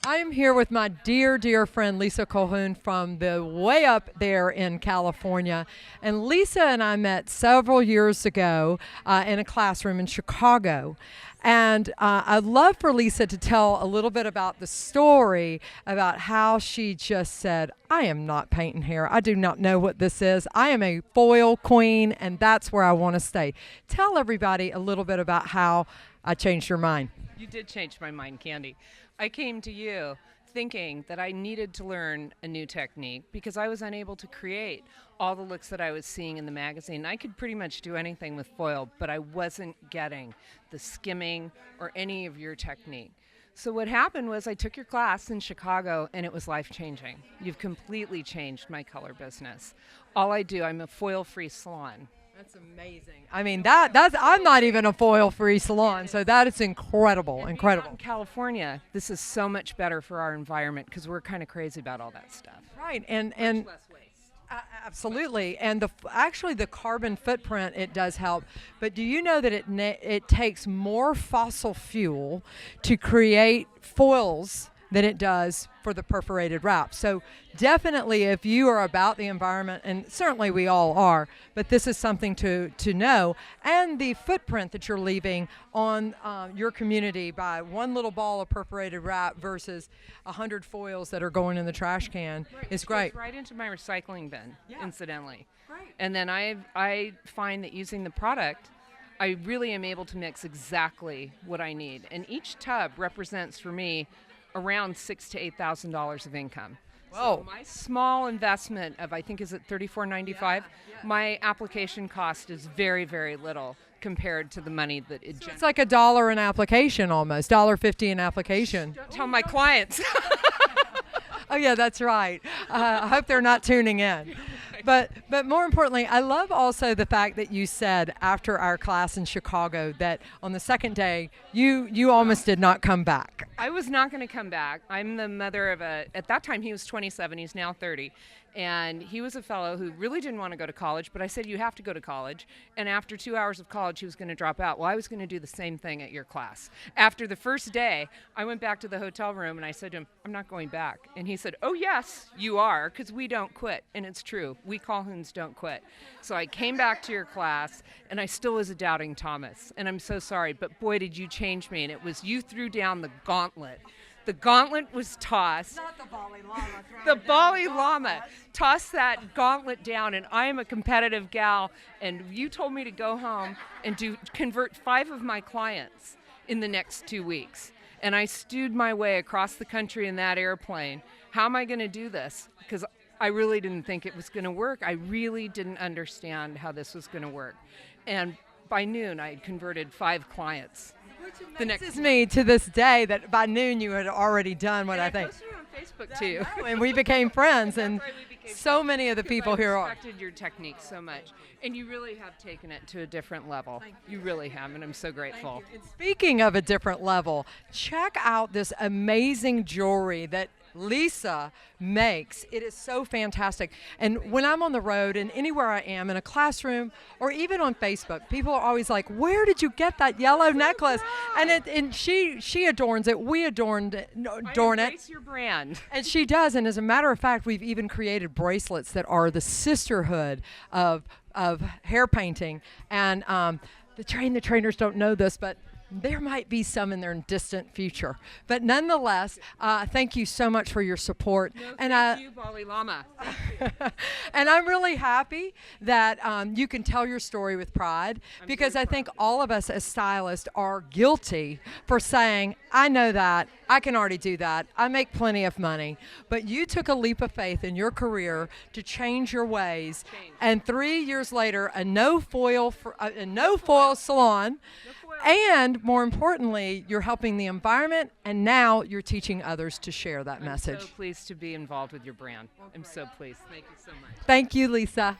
I am here with my dear, dear friend Lisa Colhoun from the way up there in California. And Lisa and I met several years ago in a classroom in Chicago. And I'd love for Lisa to tell a little bit about the story about how she just said, I am not painting hair. I do not know what this is. I am a foil queen, and that's where I want to stay. Tell everybody a little bit about how I changed your mind. You did change my mind, Candy. I came to you thinking that I needed to learn a new technique because I was unable to create all the looks that I was seeing in the magazine. I could pretty much do anything with foil, but I wasn't getting the skimming or any of your technique. So what happened was I took your class in Chicago and it was life-changing. You've completely changed my color business. All I do, I'm a foil-free salon. That's amazing. I mean, that's I'm not even a foil-free salon, so that is incredible, incredible. In California, this is so much better for our environment because we're kind of crazy about all that stuff. Right, and Much less waste. absolutely, and actually the carbon footprint, it does help. But do you know that it takes more fossil fuel to create foils than it does for the perforated wrap? So definitely, if you are about the environment, and certainly we all are, but this is something to know, and the footprint that you're leaving on your community by one little ball of perforated wrap versus 100 foils that are going in the trash can is great. It's right into my recycling bin, incidentally. Right. And then I find that using the product, I really am able to mix exactly what I need. And each tub represents for me around $6,000 to $8,000 of income. Whoa. So my small investment of, I think, is it $34.95? My application cost is very, very little compared to the money that it generates. It's like $1 an application almost, $1.50 an application. Don't tell my clients. Oh yeah, that's right. I hope they're not tuning in. But more importantly, I love also the fact that you said after our class in Chicago that on the second day you almost did not come back. I was not going to come back. I'm the mother of at that time he was 27, he's now 30. And he was a fellow who really didn't want to go to college, but I said, you have to go to college. And after 2 hours of college, he was going to drop out. Well, I was going to do the same thing at your class. After the first day, I went back to the hotel room and I said to him, I'm not going back. And he said, oh, yes, you are, because we don't quit. And it's true. We Colhouns don't quit. So I came back to your class, and I still was a doubting Thomas. And I'm so sorry, but boy, did you change me. And it was you threw down the gauntlet. The gauntlet was tossed. Not the Bali Llama. The Bali Llama. Tossed that gauntlet down, and I am a competitive gal, and you told me to go home and convert 5 of my clients in the next 2 weeks. And I stewed my way across the country in that airplane. How am I going to do this? Because I really didn't think it was going to work. I really didn't understand how this was going to work. And by noon, I had converted 5 clients. Which amazes me to this day that by noon you had already done what I think. I posted it on Facebook too. And we became friends, and That's right, we became so friends. many of the people here I are. respected your technique so much, and you really have taken it to a different level. You really have, and I'm so grateful. And speaking of a different level, check out this amazing jewelry that Lisa makes. It is so fantastic. And when I'm on the road and anywhere I am, in a classroom or even on Facebook, people are always like, where did you get that yellow necklace? And she adorns it. We adorn it. I embrace your brand. And she does. And as a matter of fact, we've even created bracelets that are the sisterhood of hair painting. And the trainers don't know this, but there might be some in their distant future. But nonetheless, thank you so much for your support. No, and thank you, Bali Llama. and I'm really happy that you can tell your story with pride, because I think all of us as stylists are guilty for saying, I know that, I can already do that, I make plenty of money. But you took a leap of faith in your career to change your ways. And 3 years later, a no foil salon. And more importantly, you're helping the environment, and now you're teaching others to share that message. I'm so pleased to be involved with your brand. I'm so pleased. Thank you so much. Thank you, Lisa.